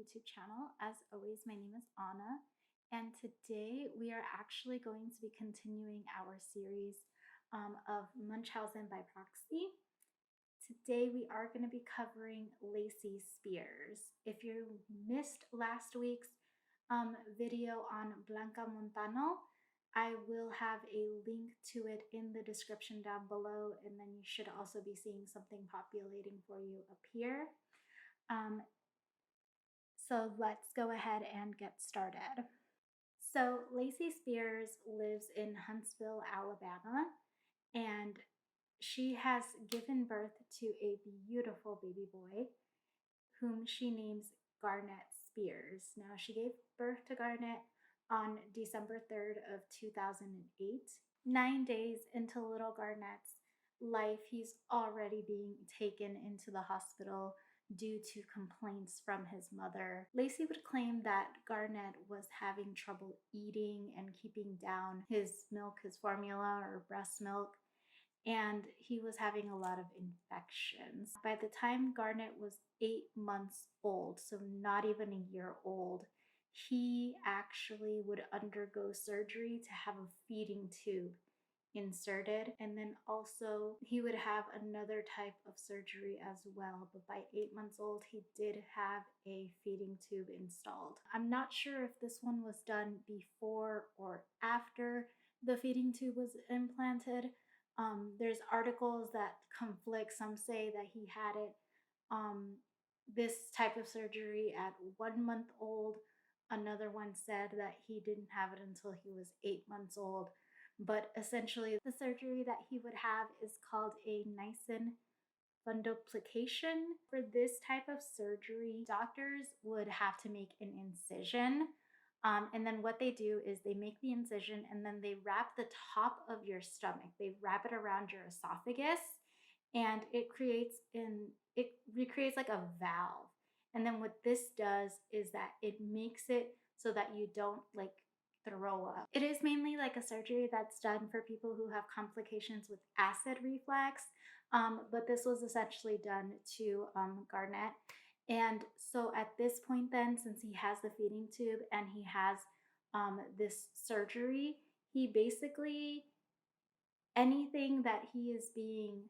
YouTube channel. As always, my name is Anna, and today we are actually going to be continuing our series of Munchausen by Proxy. Today we are going to be covering Lacey Spears. If you missed last week's video on Blanca Montano, I will have a link to it in the description down below, and then you should also be seeing something populating for you up here. So let's go ahead and get started. So Lacey Spears lives in Huntsville, Alabama, and she has given birth to a beautiful baby boy whom she names Garnett Spears. Now, she gave birth to Garnett on December 3rd of 2008. 9 days into little Garnett's life, he's already being taken into the hospital due to complaints from his mother. Lacey would claim that Garnett was having trouble eating and keeping down his milk, his formula or breast milk, and he was having a lot of infections. By the time Garnett was 8 months old, so not even a year old, he actually would undergo surgery to have a feeding tube inserted, and then also he would have another type of surgery as well. But by 8 months old, he did have a feeding tube installed. I'm not sure if this one was done before or after the feeding tube was implanted. There's articles that conflict. Some say that he had it this type of surgery at 1 month old. Another one said that he didn't have it until he was 8 months old. But essentially, the surgery that he would have is called a Nissen fundoplication. For this type of surgery, doctors would have to make an incision. And then what they do is they make the incision and then they wrap the top of your stomach. They wrap it around your esophagus, and it recreates like a valve. And then what this does is that it makes it so that you don't like throw up. It is mainly like a surgery that's done for people who have complications with acid reflux, but this was essentially done to Garnett. And so at this point then, since he has the feeding tube and he has this surgery, he basically, anything that he is being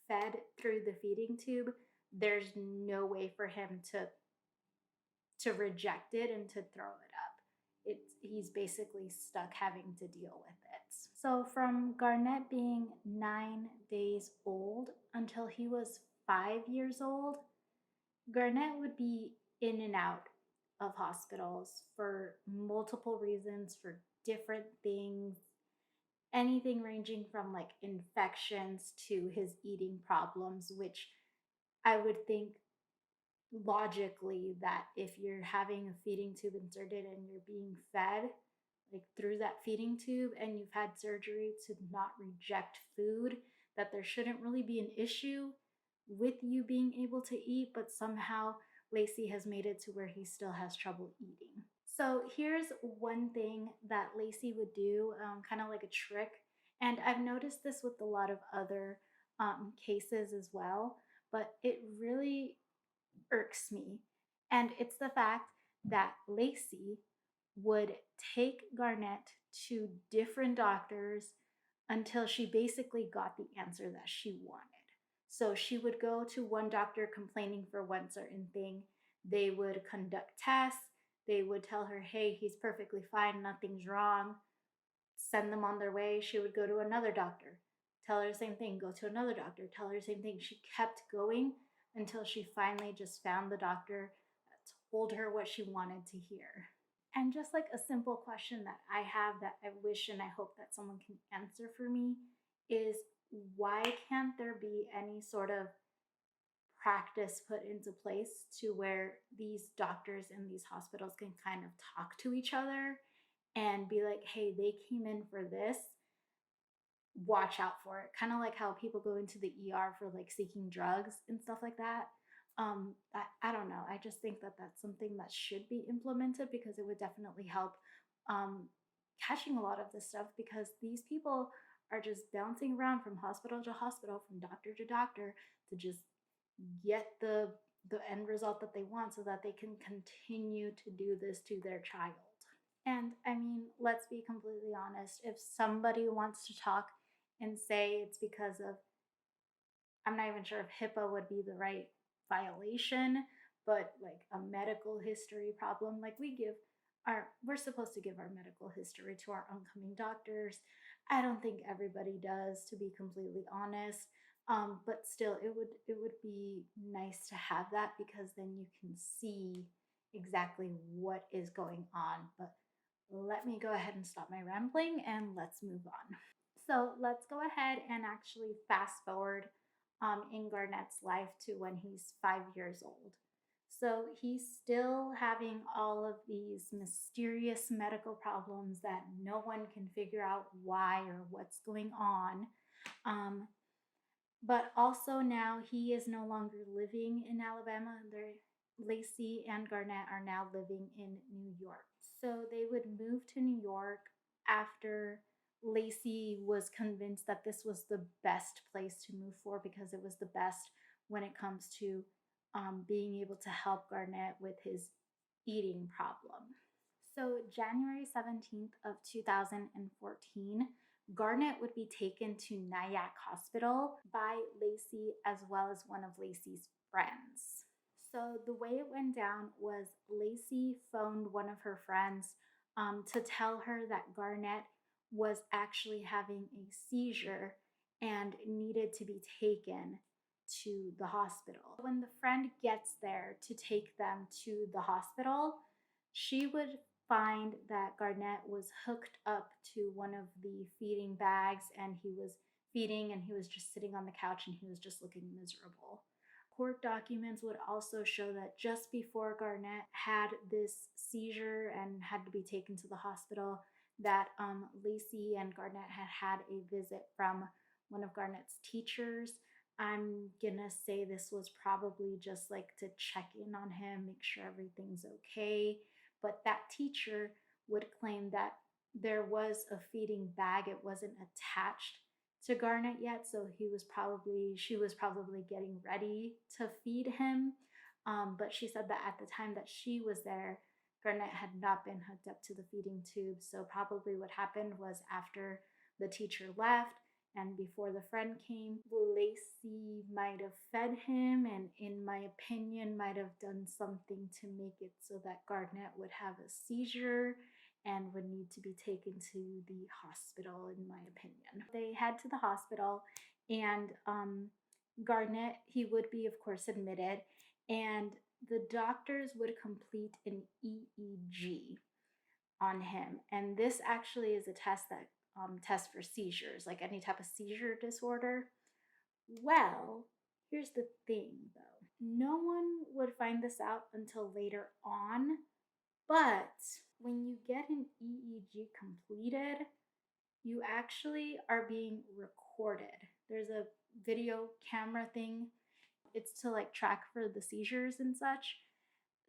fed through the feeding tube, there's no way for him to reject it and to throw it up. He's basically stuck having to deal with it. So from Garnett being 9 days old until he was 5 years old, Garnett would be in and out of hospitals for multiple reasons, for different things, anything ranging from like infections to his eating problems, which I would think logically that if you're having a feeding tube inserted and you're being fed like through that feeding tube and you've had surgery to not reject food, that there shouldn't really be an issue with you being able to eat, but somehow Lacey has made it to where he still has trouble eating. So here's one thing that Lacey would do, kind of like a trick, and I've noticed this with a lot of other cases as well, but it really irks me. And it's the fact that Lacey would take Garnett to different doctors until she basically got the answer that she wanted. So she would go to one doctor complaining for one certain thing. They would conduct tests. They would tell her, hey, he's perfectly fine, nothing's wrong. Send them on their way. She would go to another doctor, tell her the same thing, go to another doctor, tell her the same thing. She kept going until she finally just found the doctor that told her what she wanted to hear. And just like a simple question that I have that I wish and I hope that someone can answer for me is, why can't there be any sort of practice put into place to where these doctors in these hospitals can kind of talk to each other and be like, hey, they came in for this, watch out for it. Kind of like how people go into the ER for like seeking drugs and stuff like that. I don't know. I just think that that's something that should be implemented because it would definitely help catching a lot of this stuff, because these people are just bouncing around from hospital to hospital, from doctor to doctor to just get the the end result that they want so that they can continue to do this to their child. And I mean, let's be completely honest. If somebody wants to talk and say it's because of, I'm not even sure if HIPAA would be the right violation, but like a medical history problem, like we're supposed to give our medical history to our oncoming doctors. I don't think everybody does, to be completely honest. But still, it would be nice to have that because then you can see exactly what is going on. But let me go ahead and stop my rambling and let's move on. So let's go ahead and actually fast forward in Garnett's life to when he's 5 years old. So he's still having all of these mysterious medical problems that no one can figure out why or what's going on. Um, but also now he is no longer living in Alabama. Lacey and Garnett are now living in New York. So they would move to New York after Lacey was convinced that this was the best place to move for because it was the best when it comes to being able to help Garnett with his eating problem. So, January 17th of 2014, Garnett would be taken to Nyack Hospital by Lacey as well as one of Lacey's friends. So, the way it went down was Lacey phoned one of her friends to tell her that Garnett was actually having a seizure and needed to be taken to the hospital. When the friend gets there to take them to the hospital, she would find that Garnett was hooked up to one of the feeding bags and he was feeding and he was just sitting on the couch and he was just looking miserable. Court documents would also show that just before Garnett had this seizure and had to be taken to the hospital, that Lacey and Garnett had had a visit from one of Garnett's teachers. I'm gonna say this was probably just like to check in on him, make sure everything's okay. But that teacher would claim that there was a feeding bag, it wasn't attached to Garnett yet, so she was probably getting ready to feed him. But she said that at the time that she was there, Garnett had not been hooked up to the feeding tube. So probably what happened was after the teacher left and before the friend came, Lacey might have fed him and, in my opinion, might have done something to make it so that Garnett would have a seizure and would need to be taken to the hospital, in my opinion. They head to the hospital, and Garnett, he would be, of course, admitted, and the doctors would complete an EEG on him. And this actually is a test that tests for seizures, like any type of seizure disorder. Well, here's the thing though. No one would find this out until later on, but when you get an EEG completed, you actually are being recorded. There's a video camera thing. It's to like track for the seizures and such.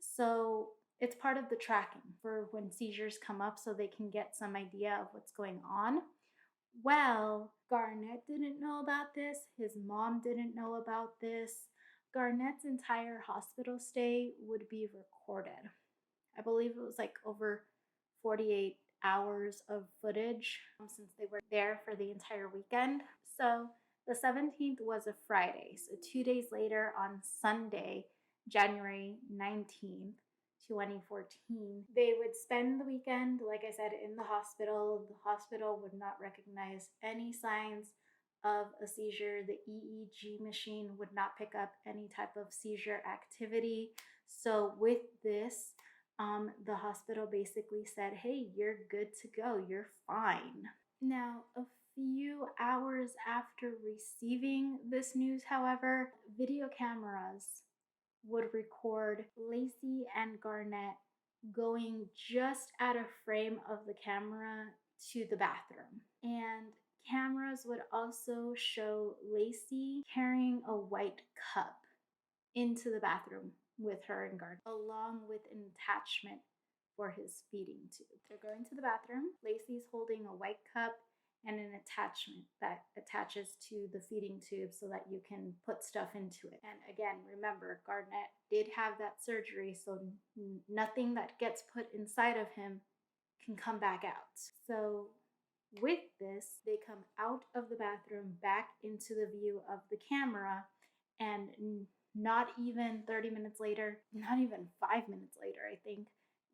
So it's part of the tracking for when seizures come up so they can get some idea of what's going on. Well, Garnett didn't know about this. His mom didn't know about this. Garnett's entire hospital stay would be recorded. I believe it was like over 48 hours of footage since they were there for the entire weekend. So the 17th was a Friday. So 2 days later, on Sunday, January 19th, 2014, they would spend the weekend, like I said, in the hospital. The hospital would not recognize any signs of a seizure. The EEG machine would not pick up any type of seizure activity. So with this, the hospital basically said, hey, you're good to go, you're fine. Now, a few hours after receiving this news, however, video cameras would record Lacey and Garnett going just out of frame of the camera to the bathroom. And cameras would also show Lacey carrying a white cup into the bathroom with her and Garnett, along with an attachment for his feeding tube. They're going to the bathroom. Lacey's holding a white cup and an attachment that attaches to the feeding tube so that you can put stuff into it. And again, remember, Garnett did have that surgery, so nothing that gets put inside of him can come back out. So with this, they come out of the bathroom back into the view of the camera, and not even 30 minutes later, not even 5 minutes later, I think,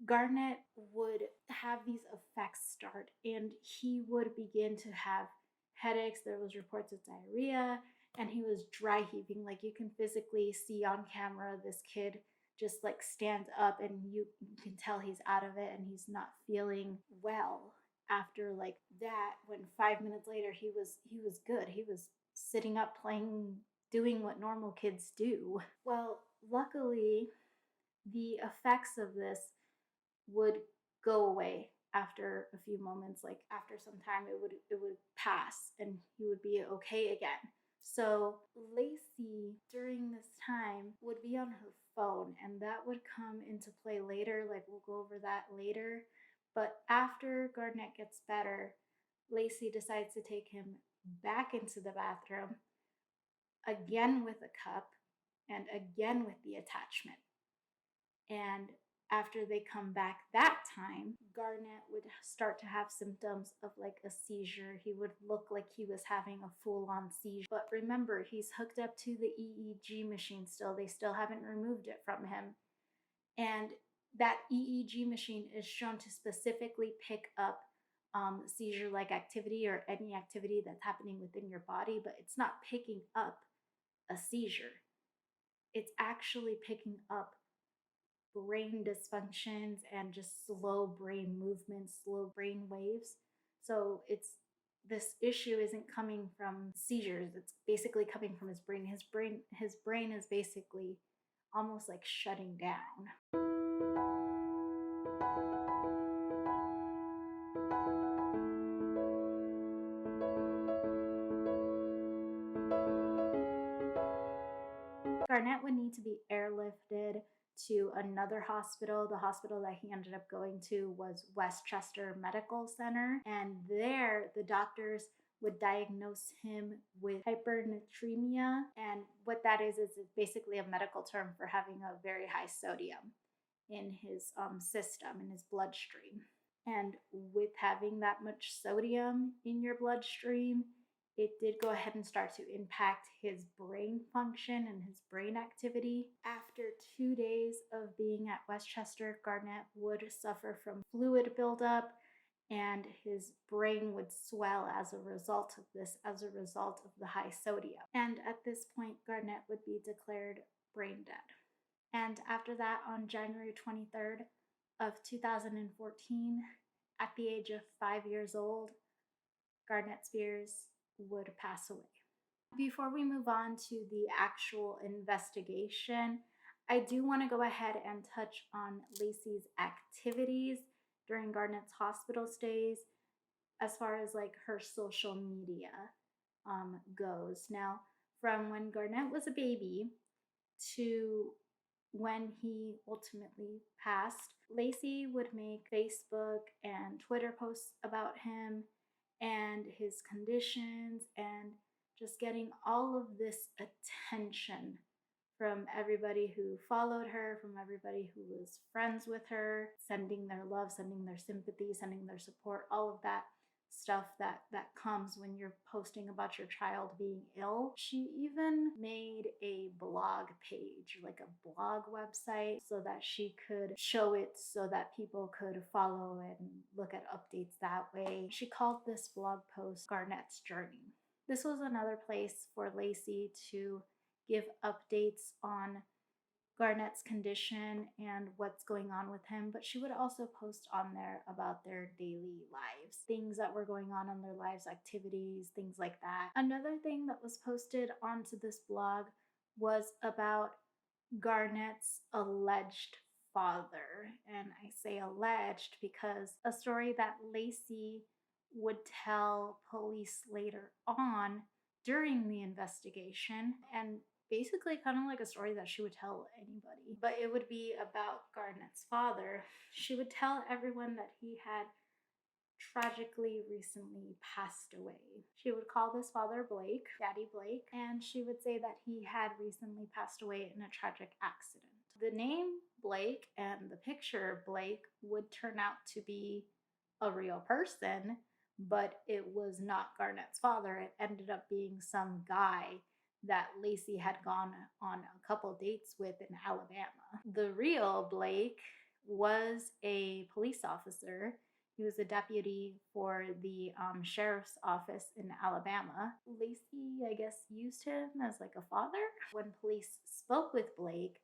Garnett would have these effects start, and he would begin to have headaches. There was reports of diarrhea, and he was dry heaving. Like, you can physically see on camera this kid just like stand up, and you can tell he's out of it and he's not feeling well after like that. When 5 minutes later he was good. He was sitting up, playing, doing what normal kids do. Well, luckily the effects of this would go away after a few moments. Like after some time it would pass and he would be okay again. So Lacey during this time would be on her phone, and that would come into play later. Like we'll go over that later. But after Garnett gets better, Lacey decides to take him back into the bathroom, again with a cup and again with the attachment. And after they come back that time, Garnett would start to have symptoms of like a seizure. He would look like he was having a full on seizure. But remember, he's hooked up to the EEG machine still. They still haven't removed it from him. And that EEG machine is shown to specifically pick up seizure like activity or any activity that's happening within your body, but it's not picking up a seizure. It's actually picking up brain dysfunctions and just slow brain movements, slow brain waves. So this issue isn't coming from seizures. It's basically coming from his brain. His brain is basically almost like shutting down. Garnett would need to be airlifted to another hospital. The hospital that he ended up going to was Westchester Medical Center. And there, the doctors would diagnose him with hypernatremia. And what that is it's basically a medical term for having a very high sodium in his system, in his bloodstream. And with having that much sodium in your bloodstream, it did go ahead and start to impact his brain function and his brain activity. After 2 days of being at Westchester, Garnett would suffer from fluid buildup, and his brain would swell as a result of this, as a result of the high sodium. And at this point, Garnett would be declared brain dead. And after that, on January 23rd of 2014, at the age of 5 years old, Garnett Spears would pass away. Before we move on to the actual investigation, I do want to go ahead and touch on Lacey's activities during Garnett's hospital stays as far as like her social media goes. Now, from when Garnett was a baby to when he ultimately passed, Lacey would make Facebook and Twitter posts about him and his conditions, and just getting all of this attention from everybody who followed her, from everybody who was friends with her, sending their love, sending their sympathy, sending their support, all of that stuff that comes when you're posting about your child being ill. She even made a blog page, like a blog website, so that she could show it so that people could follow and look at updates that way. She called this blog post Garnett's Journey. This was another place for Lacey to give updates on Garnett's condition and what's going on with him, but she would also post on there about their daily lives, things that were going on in their lives, activities, things like that. Another thing that was posted onto this blog was about Garnett's alleged father. And I say alleged because a story that Lacey would tell police later on during the investigation, and basically kind of like a story that she would tell anybody, but it would be about Garnett's father. She would tell everyone that he had tragically recently passed away. She would call this father Blake, Daddy Blake, and she would say that he had recently passed away in a tragic accident. The name Blake and the picture Blake would turn out to be a real person, but it was not Garnett's father. It ended up being some guy that Lacey had gone on a couple dates with in Alabama. The real Blake was a police officer. He was a deputy for the sheriff's office in Alabama. Lacey, I guess, used him as like a father. When police spoke with Blake,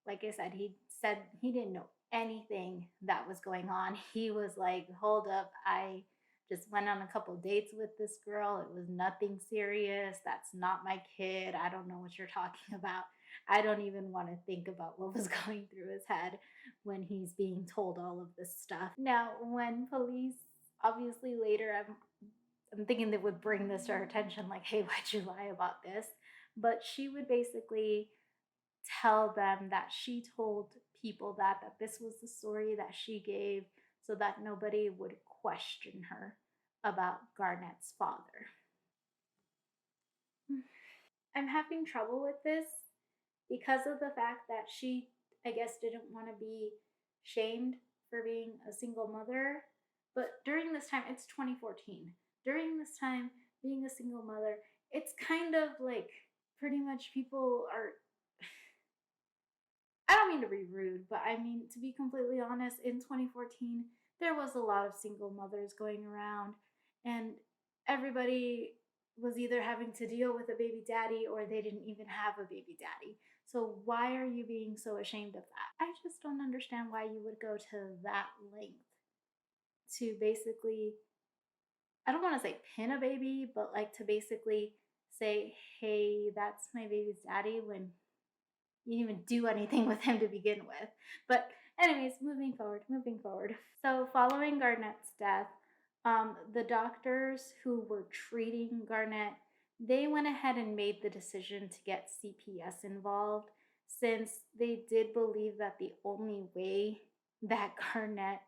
like I said he didn't know anything that was going on. He was like, hold up, I just went on a couple dates with this girl. It was nothing serious. That's not my kid. I don't know what you're talking about. I don't even want to think about what was going through his head when he's being told all of this stuff. Now, when police, obviously later, I'm thinking they would bring this to her attention, like, hey, why'd you lie about this? But she would basically tell them that she told people that this was the story that she gave so that nobody would question her about Garnett's father. I'm having trouble with this because of the fact that she, I guess, didn't want to be shamed for being a single mother. But during this time, it's 2014. During this time, being a single mother, it's kind of like pretty much people are, I don't mean to be rude, but I mean, to be completely honest, in 2014, there was a lot of single mothers going around, and everybody was either having to deal with a baby daddy or they didn't even have a baby daddy. So why are you being so ashamed of that? I just don't understand why you would go to that length to basically, I don't want to say pin a baby, but like to basically say, hey, that's my baby's daddy, when you didn't even do anything with him to begin with. But anyways, moving forward. So following Garnett's death, the doctors who were treating Garnett, they went ahead and made the decision to get CPS involved, since they did believe that the only way that Garnett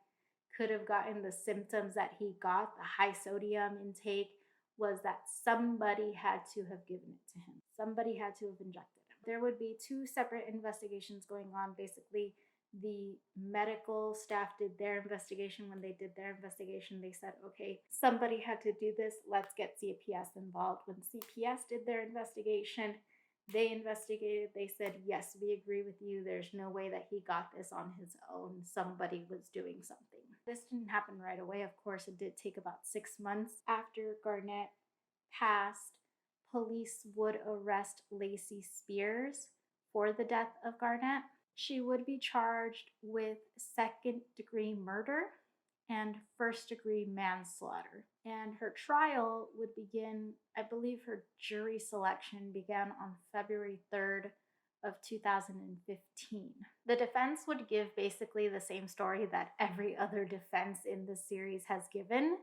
could have gotten the symptoms that he got, the high sodium intake, was that somebody had to have given it to him. Somebody had to have injected him. There would be two separate investigations going on. Basically, the medical staff did their investigation. When they did their investigation, they said, okay, somebody had to do this. Let's get CPS involved. When CPS did their investigation, they investigated. They said, yes, we agree with you. There's no way that he got this on his own. Somebody was doing something. This didn't happen right away. Of course, it did take about 6 months after Garnett passed. Police would arrest Lacey Spears for the death of Garnett. She would be charged with second-degree murder and first-degree manslaughter. And her trial would begin, I believe her jury selection began on February 3rd of 2015. The defense would give basically the same story that every other defense in the series has given,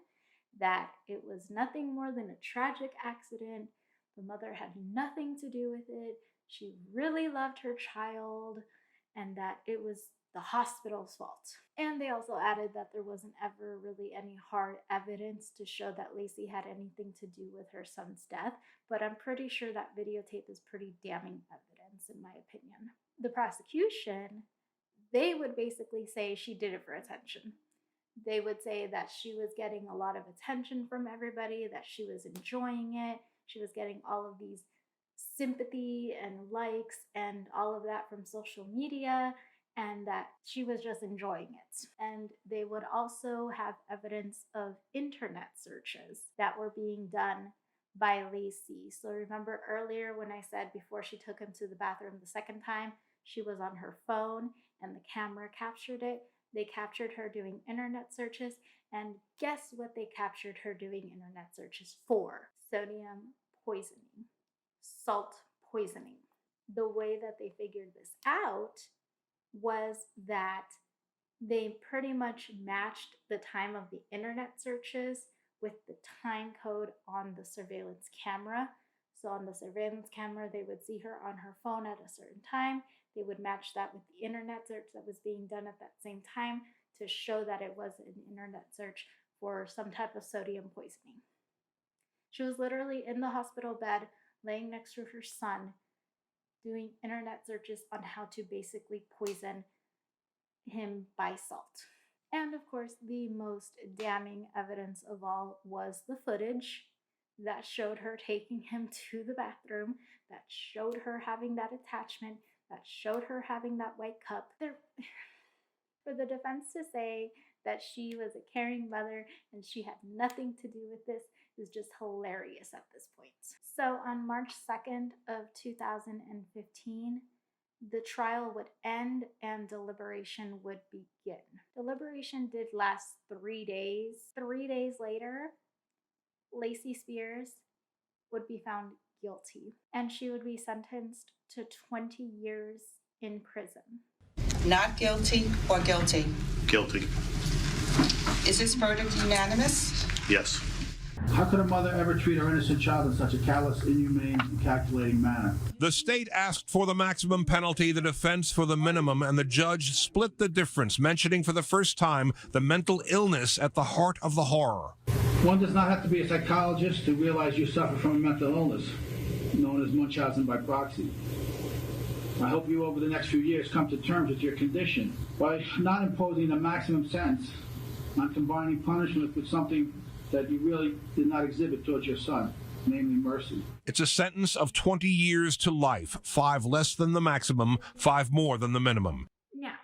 that it was nothing more than a tragic accident. The mother had nothing to do with it. She really loved her child, and that it was the hospital's fault. And they also added that there wasn't ever really any hard evidence to show that Lacey had anything to do with her son's death, but I'm pretty sure that videotape is pretty damning evidence, in my opinion. The prosecution, they would basically say she did it for attention. They would say that she was getting a lot of attention from everybody, that she was enjoying it, she was getting all of these sympathy and likes and all of that from social media, and that she was just enjoying it. And they would also have evidence of internet searches that were being done by Lacey. So remember earlier when I said before she took him to the bathroom the second time, she was on her phone and the camera captured it. They captured her doing internet searches, and guess what they captured her doing internet searches for? Sodium poisoning, salt poisoning. The way that they figured this out was that they pretty much matched the time of the internet searches with the time code on the surveillance camera. So on the surveillance camera, they would see her on her phone at a certain time. They would match that with the internet search that was being done at that same time to show that it was an internet search for some type of sodium poisoning. She was literally in the hospital bed, laying next to her son, doing internet searches on how to basically poison him by salt. And of course, the most damning evidence of all was the footage that showed her taking him to the bathroom, that showed her having that attachment, that showed her having that white cup. For the defense to say that she was a caring mother and she had nothing to do with this is just hilarious at this point. So on March 2nd of 2015, the trial would end and deliberation would begin. Deliberation did last 3 days. 3 days later, Lacey Spears would be found guilty and she would be sentenced to 20 years in prison. Not guilty or guilty? Guilty. Is this verdict unanimous? Yes. How could a mother ever treat her innocent child in such a callous, inhumane, and calculating manner? The state asked for the maximum penalty, the defense for the minimum, and the judge split the difference, mentioning for the first time the mental illness at the heart of the horror. One does not have to be a psychologist to realize you suffer from a mental illness, known as Munchausen by proxy. I hope you, over the next few years, come to terms with your condition by not imposing a maximum sentence on combining punishment with something that you really did not exhibit towards your son, namely mercy. It's a sentence of 20 years to life, 5 less than the maximum, 5 more than the minimum. Now,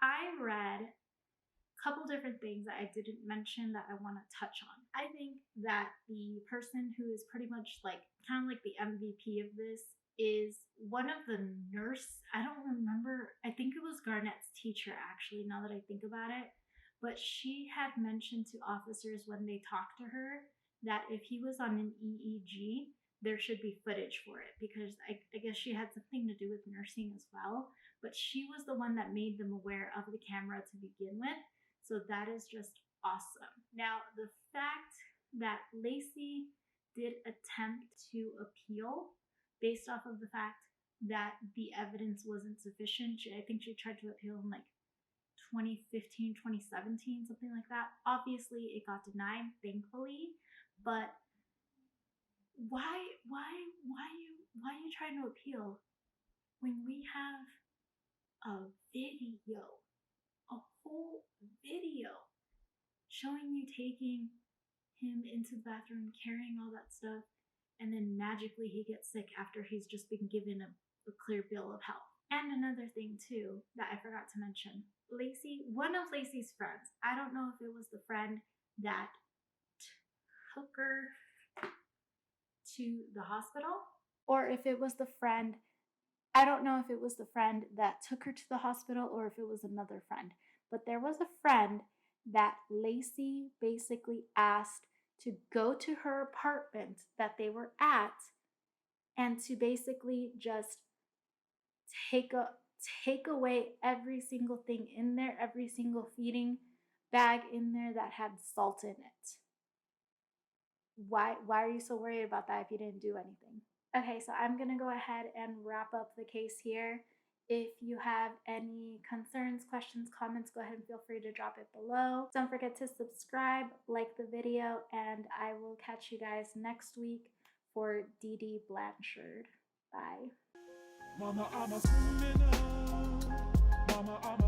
I read a couple different things that I didn't mention that I want to touch on. I think that the person who is pretty much like, kind of like the MVP of this is one of the nurse. I don't remember. I think it was Garnett's teacher, actually, now that I think about it. But she had mentioned to officers when they talked to her that if he was on an EEG, there should be footage for it, because I guess she had something to do with nursing as well. But she was the one that made them aware of the camera to begin with. So that is just awesome. Now, the fact that Lacey did attempt to appeal based off of the fact that the evidence wasn't sufficient. I think she tried to appeal in like 2015, 2017, something like that. Obviously, it got denied, thankfully. But why are you trying to appeal when we have a video, a whole video showing you taking him into the bathroom, carrying all that stuff, and then magically he gets sick after he's just been given a clear bill of health? And another thing too that I forgot to mention, Lacey, one of Lacey's friends, I don't know if it was the friend that took her to the hospital, or if it was the friend, I don't know if it was the friend that took her to the hospital or if it was another friend, but there was a friend that Lacey basically asked to go to her apartment that they were at and to basically just take away every single thing in there, every single feeding bag in there that had salt in it. Why are you so worried about that if you didn't do anything? Okay, so I'm gonna go ahead and wrap up the case here. If you have any concerns, questions, comments, go ahead and feel free to drop it below. Don't forget to subscribe, like the video, and I will catch you guys next week for Dee Dee Blanchard. Bye. Mama, I'm a criminal. Mama, I'm a